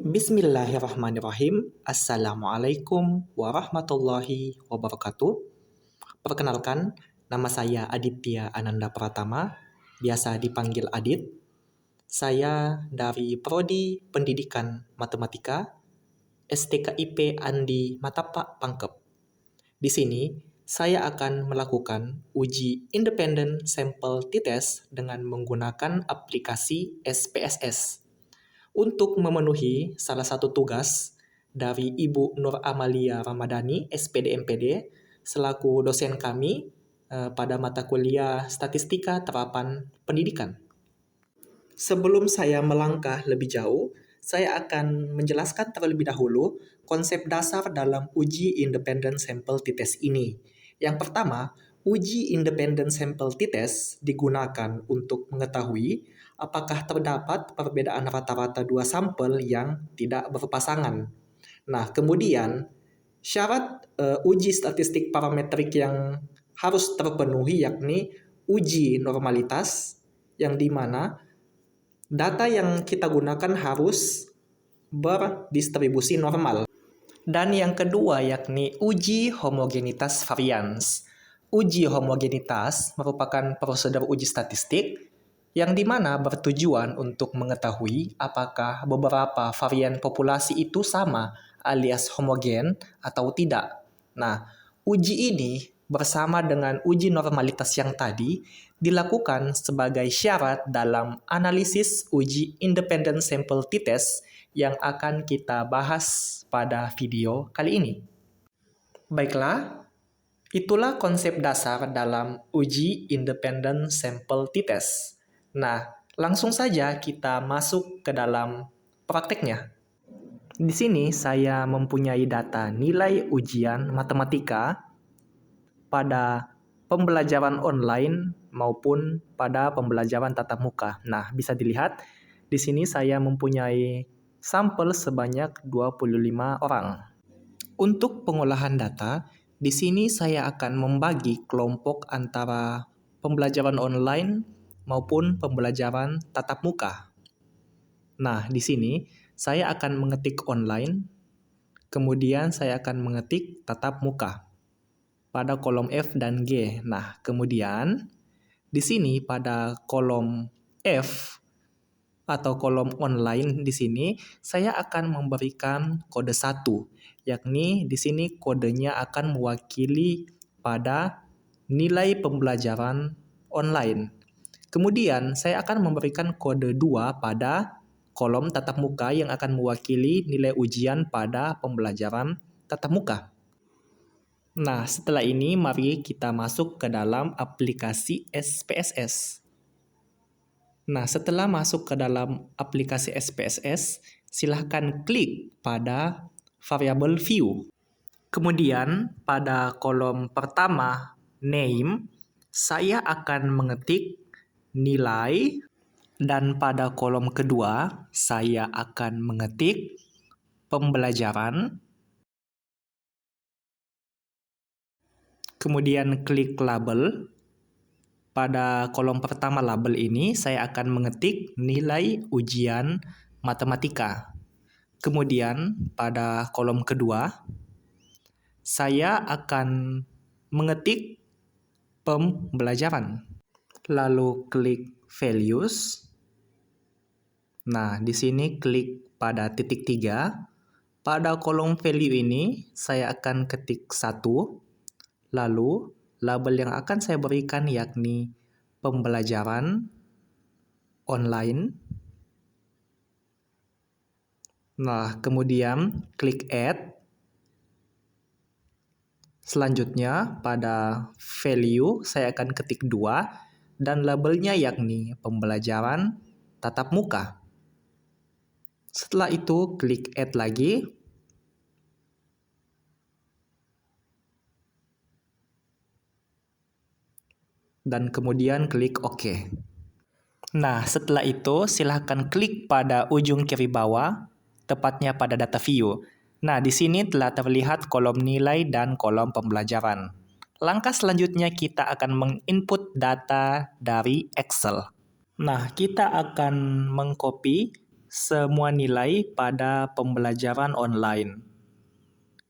Bismillahirrahmanirrahim. Assalamualaikum warahmatullahi wabarakatuh. Perkenalkan, nama saya Aditya Ananda Pratama, biasa dipanggil Adit. Saya dari Prodi Pendidikan Matematika, STKIP Andi Matapak Pangkep. Di sini, saya akan melakukan uji independent sample t-test dengan menggunakan aplikasi SPSS. Untuk memenuhi salah satu tugas dari Ibu Nur Amalia Ramadhani, SPD MPD, selaku dosen kami pada mata kuliah Statistika Terapan Pendidikan. Sebelum saya melangkah lebih jauh, saya akan menjelaskan terlebih dahulu konsep dasar dalam uji independent sample t-test ini. Yang pertama, uji independent sample t-test digunakan untuk mengetahui apakah terdapat perbedaan rata-rata dua sampel yang tidak berpasangan. Nah, kemudian syarat uji statistik parametrik yang harus terpenuhi yakni uji normalitas, yang dimana data yang kita gunakan harus berdistribusi normal. Dan yang kedua yakni uji homogenitas varians. Uji homogenitas merupakan prosedur uji statistik yang dimana bertujuan untuk mengetahui apakah beberapa varian populasi itu sama alias homogen atau tidak. Nah, uji ini bersama dengan uji normalitas yang tadi dilakukan sebagai syarat dalam analisis uji independent sample t-test yang akan kita bahas pada video kali ini. Baiklah, itulah konsep dasar dalam uji independent sample t-test. Nah, langsung saja kita masuk ke dalam prakteknya. Di sini saya mempunyai data nilai ujian matematika pada pembelajaran online maupun pada pembelajaran tatap muka. Nah, bisa dilihat di sini saya mempunyai sampel sebanyak 25 orang. Untuk pengolahan data, di sini saya akan membagi kelompok antara pembelajaran online maupun pembelajaran tatap muka. Nah, di sini saya akan mengetik online, kemudian saya akan mengetik tatap muka pada kolom F dan G. Nah, kemudian di sini pada kolom F atau kolom online di sini saya akan memberikan kode 1, yakni di sini kodenya akan mewakili pada nilai pembelajaran online. Kemudian saya akan memberikan kode 2 pada kolom tatap muka yang akan mewakili nilai ujian pada pembelajaran tatap muka. Nah, setelah ini mari kita masuk ke dalam aplikasi SPSS. Nah, setelah masuk ke dalam aplikasi SPSS, silahkan klik pada variabel view. Kemudian pada kolom pertama, name, saya akan mengetik nilai, dan pada kolom kedua, saya akan mengetik pembelajaran. Kemudian klik label. Pada kolom pertama label ini, saya akan mengetik nilai ujian matematika. Kemudian pada kolom kedua, saya akan mengetik pembelajaran. Lalu klik values. Nah, di sini klik pada titik 3. Pada kolom value ini, saya akan ketik 1. Lalu, label yang akan saya berikan yakni pembelajaran online. Nah, kemudian klik add. Selanjutnya, pada value, saya akan ketik 2. Dan labelnya yakni pembelajaran tatap muka. Setelah itu, klik add lagi. Dan kemudian klik OK. Nah, setelah itu, silahkan klik pada ujung kiri bawah, tepatnya pada data view. Nah, di sini telah terlihat kolom nilai dan kolom pembelajaran. Langkah selanjutnya kita akan menginput data dari Excel. Nah, kita akan mengcopy semua nilai pada pembelajaran online.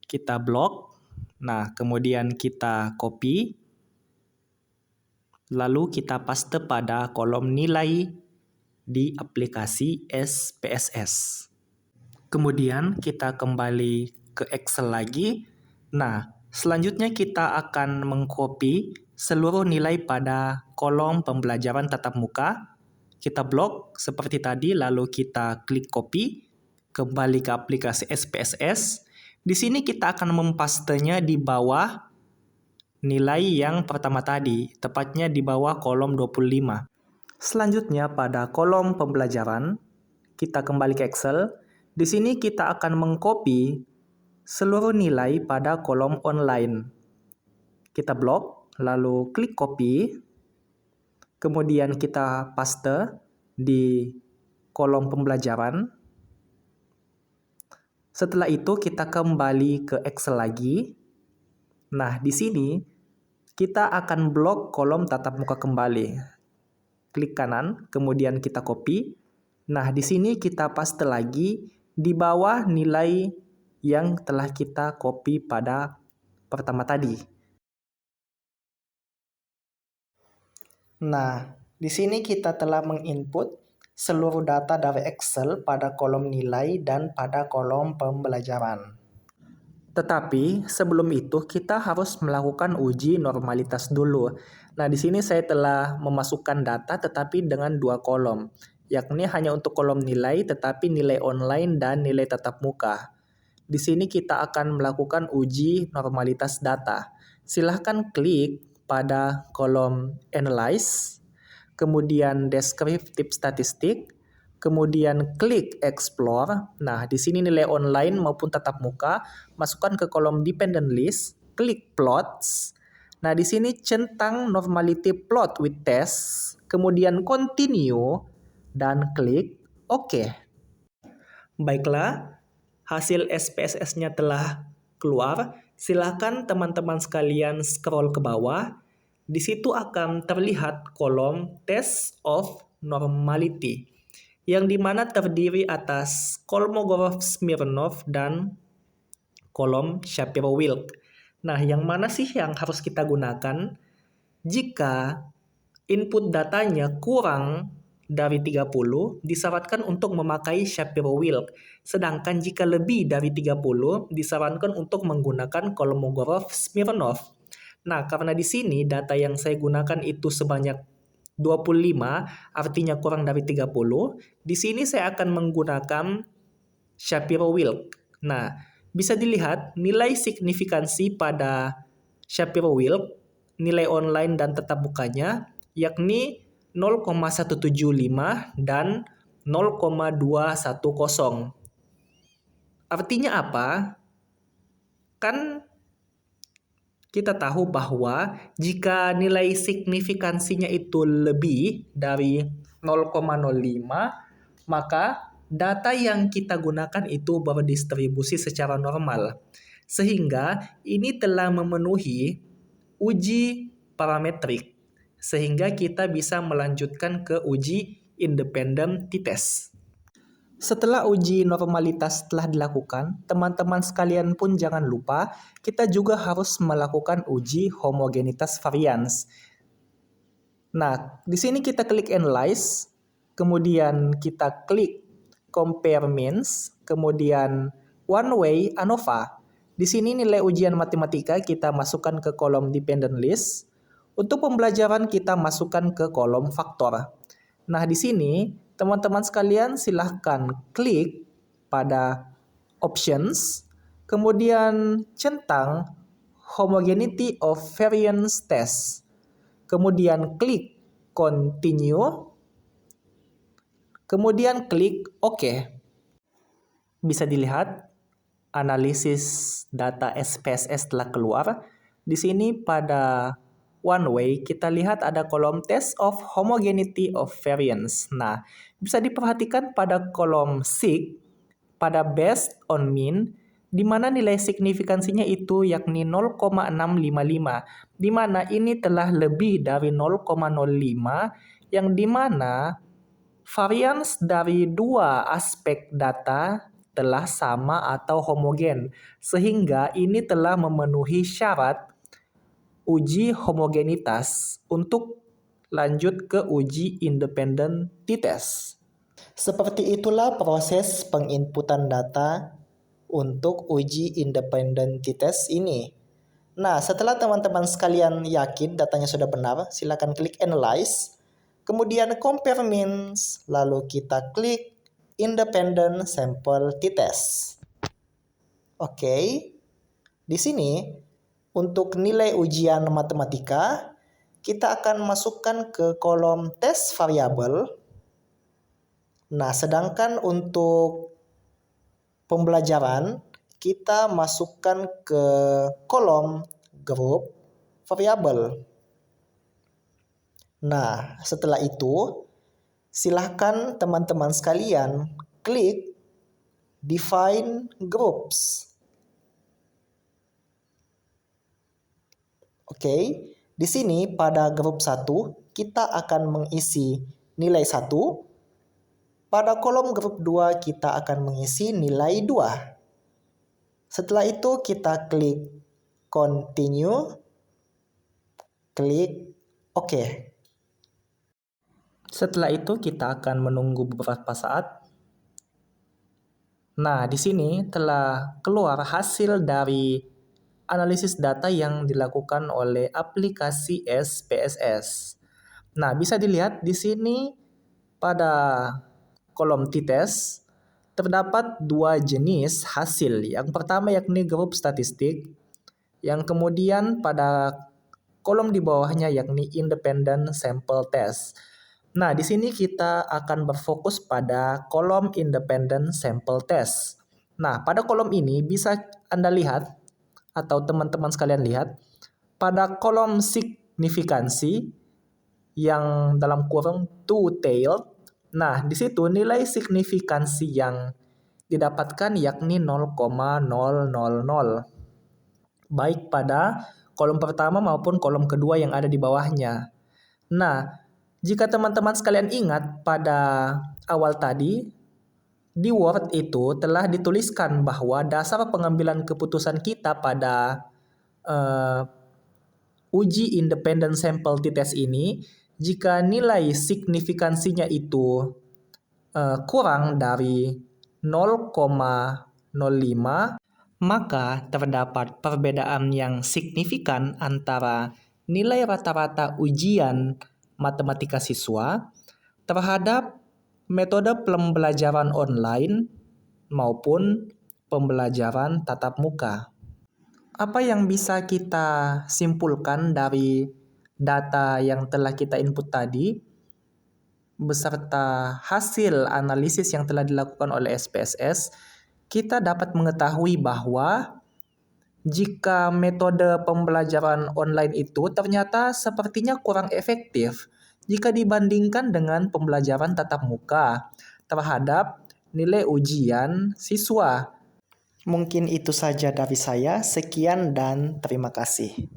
Kita blok, nah kemudian kita copy, lalu kita paste pada kolom nilai di aplikasi SPSS. Kemudian kita kembali ke Excel lagi. Nah, selanjutnya kita akan mengcopy seluruh nilai pada kolom pembelajaran tatap muka. Kita blok seperti tadi, lalu kita klik copy, kembali ke aplikasi SPSS. Di sini kita akan mempastenya di bawah nilai yang pertama tadi, tepatnya di bawah kolom 25. Selanjutnya pada kolom pembelajaran, kita kembali ke Excel. Di sini kita akan mengcopy seluruh nilai pada kolom online. Kita blok, lalu klik copy, kemudian kita paste di kolom pembelajaran. Setelah itu kita kembali ke Excel lagi. Nah, di sini kita akan blok kolom tatap muka kembali. Klik kanan, kemudian kita copy. Nah, di sini kita paste lagi di bawah nilai yang telah kita copy pada pertama tadi. Nah, di sini kita telah menginput seluruh data dari Excel pada kolom nilai dan pada kolom pembelajaran. Tetapi sebelum itu kita harus melakukan uji normalitas dulu. Nah, di sini saya telah memasukkan data tetapi dengan 2 kolom, yakni hanya untuk kolom nilai tetapi nilai online dan nilai tatap muka. Di sini kita akan melakukan uji normalitas data. Silahkan klik pada kolom Analyze, kemudian Descriptive Statistik, kemudian klik Explore. Nah, di sini nilai online maupun tatap muka, masukkan ke kolom Dependent List, klik Plots. Nah, di sini centang Normality Plot with Test, kemudian Continue, dan klik OK. Baiklah, hasil SPSS-nya telah keluar. Silahkan teman-teman sekalian scroll ke bawah. Di situ akan terlihat kolom Test of Normality, yang dimana terdiri atas Kolmogorov-Smirnov dan kolom Shapiro-Wilk. Nah, yang mana sih yang harus kita gunakan? Jika input datanya kurang dari 30, disarankan untuk memakai Shapiro-Wilk. Sedangkan jika lebih dari 30, disarankan untuk menggunakan Kolmogorov-Smirnov. Nah, karena di sini data yang saya gunakan itu sebanyak 25, artinya kurang dari 30. Di sini saya akan menggunakan Shapiro-Wilk. Nah, bisa dilihat nilai signifikansi pada Shapiro-Wilk, nilai online dan tetap mukanya, yakni 0,175 dan 0,210. Artinya apa? Kan kita tahu bahwa jika nilai signifikansinya itu lebih dari 0,05, maka data yang kita gunakan itu berdistribusi secara normal. Sehingga ini telah memenuhi uji parametrik, sehingga kita bisa melanjutkan ke uji independent t-test. Setelah uji normalitas telah dilakukan, teman-teman sekalian pun jangan lupa kita juga harus melakukan uji homogenitas varians. Nah, di sini kita klik Analyze, kemudian kita klik Compare Means, kemudian One Way ANOVA. Di sini nilai ujian matematika kita masukkan ke kolom Dependent List. Untuk pembelajaran kita masukkan ke kolom faktor. Nah, di sini teman-teman sekalian silahkan klik pada Options, kemudian centang Homogeneity of Variance Test, kemudian klik Continue, kemudian klik OK. Bisa dilihat analisis data SPSS telah keluar. Di sini pada One Way kita lihat ada kolom Test of Homogeneity of Variance. Nah, bisa diperhatikan pada kolom SIG, pada Based on Mean, di mana nilai signifikansinya itu yakni 0,655, di mana ini telah lebih dari 0,05, yang di mana varians dari dua aspek data telah sama atau homogen, sehingga ini telah memenuhi syarat uji homogenitas untuk lanjut ke uji independen t-test. Seperti itulah proses penginputan data untuk uji independen t-test ini. Nah, setelah teman-teman sekalian yakin datanya sudah benar, silakan klik Analyze, kemudian Compare Means, lalu kita klik Independent Sample t-test. Oke, di sini untuk nilai ujian matematika, kita akan masukkan ke kolom test variabel. Nah, sedangkan untuk pembelajaran, kita masukkan ke kolom grup variabel. Nah, setelah itu, silahkan teman-teman sekalian klik Define Groups. Oke, di sini pada grup 1, kita akan mengisi nilai 1. Pada kolom grup 2 kita akan mengisi nilai 2. Setelah itu kita klik Continue, klik OK. Setelah itu kita akan menunggu beberapa saat. Nah, di sini telah keluar hasil dari analisis data yang dilakukan oleh aplikasi SPSS. Nah, bisa dilihat di sini pada kolom t-test terdapat dua jenis hasil. Yang pertama yakni grup statistik, yang kemudian pada kolom di bawahnya yakni independent sample test. Nah, di sini kita akan berfokus pada kolom independent sample test. Nah, pada kolom ini bisa Anda lihat atau teman-teman sekalian lihat pada kolom signifikansi yang dalam kurung two-tailed. Nah, di situ nilai signifikansi yang didapatkan yakni 0,000. Baik pada kolom pertama maupun kolom kedua yang ada di bawahnya. Nah, jika teman-teman sekalian ingat pada awal tadi, di Word itu telah dituliskan bahwa dasar pengambilan keputusan kita pada uji independent sample t-test ini, jika nilai signifikansinya itu kurang dari 0,05, maka terdapat perbedaan yang signifikan antara nilai rata-rata ujian matematika siswa terhadap metode pembelajaran online maupun pembelajaran tatap muka. Apa yang bisa kita simpulkan dari data yang telah kita input tadi beserta hasil analisis yang telah dilakukan oleh SPSS, kita dapat mengetahui bahwa jika metode pembelajaran online itu ternyata sepertinya kurang efektif jika dibandingkan dengan pembelajaran tatap muka terhadap nilai ujian siswa. Mungkin itu saja dari saya. Sekian dan terima kasih.